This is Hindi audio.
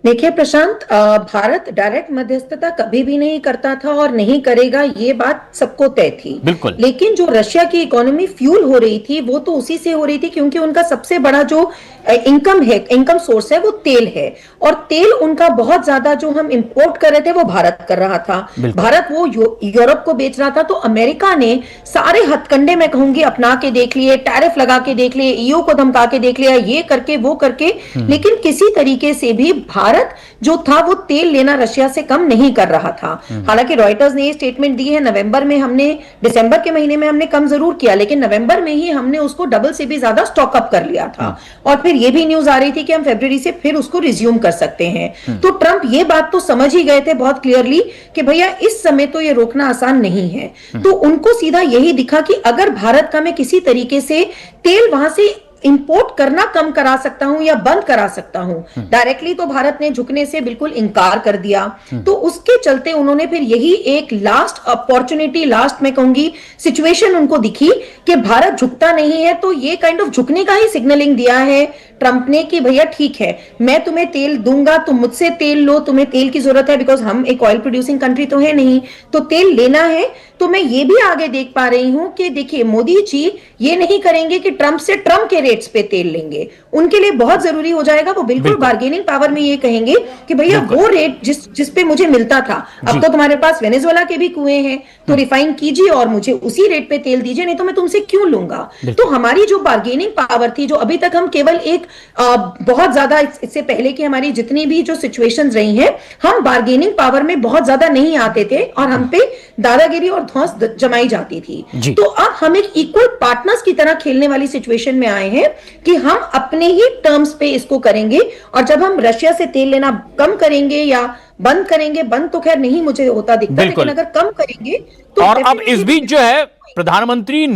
देखिए प्रशांत, भारत डायरेक्ट मध्यस्थता कभी भी नहीं करता था और नहीं करेगा, ये बात सबको तय थी। बिल्कुल। लेकिन जो रशिया की इकोनॉमी फ्यूल हो रही थी वो तो उसी से हो रही थी, क्योंकि उनका सबसे बड़ा जो इनकम सोर्स है वो तेल है। और तेल उनका बहुत ज्यादा जो हम इंपोर्ट कर रहे थे वो भारत कर रहा था। बिल्कुल। भारत वो यूरोप को बेच रहा था। तो अमेरिका ने सारे हथकंडे मैं कहूंगी अपना के देख लिए, टैरिफ लगा के देख लिए, ईयू को धमका के देख लिया, ये करके वो करके। लेकिन किसी तरीके से भी भारत जो था वो तेल लेना रशिया से कम नहीं कर रहा था। हालांकि रॉयटर्स ने ये स्टेटमेंट दी है, नवंबर में हमने, दिसंबर के महीने में हमने कम जरूर किया, लेकिन नवंबर में ही हमने उसको डबल से भी ज्यादा स्टॉक अप कर लिया था। और फिर ये भी न्यूज आ रही थी कि हम फरवरी से फिर उसको रिज्यूम कर सकते हैं। तो ट्रंप ये बात तो समझ ही गए थे बहुत क्लियरली कि भैया इस समय तो ये रोकना आसान नहीं है। तो उनको सीधा यही दिखा कि अगर भारत का मैं किसी तरीके से तेल वहां से इंपोर्ट करना कम करा सकता हूं या बंद करा सकता हूं डायरेक्टली, तो भारत ने झुकने से बिल्कुल इनकार कर दिया। तो उसके चलते उन्होंने फिर यही एक लास्ट अपॉर्चुनिटी, लास्ट में कहूंगी सिचुएशन उनको दिखी कि भारत झुकता नहीं है, तो ये काइंड ऑफ झुकने का ही सिग्नलिंग दिया है ट्रंप ने कि भैया ठीक है, मैं तुम्हें तेल दूंगा, तुम मुझसे तेल लो, तुम्हें तेल की जरूरत है, बिकॉज हम एक ऑयल प्रोड्यूसिंग कंट्री तो है नहीं, तो तेल लेना है। तो मैं ये भी आगे देख पा रही हूं कि देखिए मोदी जी ये नहीं करेंगे कि ट्रंप से ट्रंप के रेट्स पे तेल लेंगे। उनके लिए बहुत जरूरी हो जाएगा, वो बिल्कुल बिल्कुल। बार्गेनिंग पावर में ये कहेंगे कि भैया बिल्कुल। वो रेट जिस पे मुझे मिलता था, अब जी। तो तुम्हारे पास वेनेजुएला के भी कुएं हैं, तो रिफाइन कीजिए और मुझे उसी रेट पे तेल दीजिए, नहीं तो मैं तुमसे क्यों लूंगा। तो बिल्कुल। हमारी जो बार्गेनिंग पावर थी, जो अभी तक हम केवल एक बहुत ज्यादा इससे पहले की हमारी जितनी भी जो सिचुएशंस रही हैं, हम बार्गेनिंग पावर में बहुत ज्यादा नहीं आते थे और हम पे दादागिरी और धौंस जमाई जाती थी। जी। तो अब हम एक इक्वल पार्टनर्स की तरह खेलने वाली सिचुएशन में आए हैं कि हम अपने ही टर्म्स पे इसको करेंगे। और जब हम रशिया से तेल लेना कम करेंगे या बंद करेंगे, बंद तो खैर नहीं मुझे होता दिखता, लेकिन बिल्कुल। अगर कम करेंगे तो और अब इस डेफिनेटली बीच जो है प्रधानमंत्री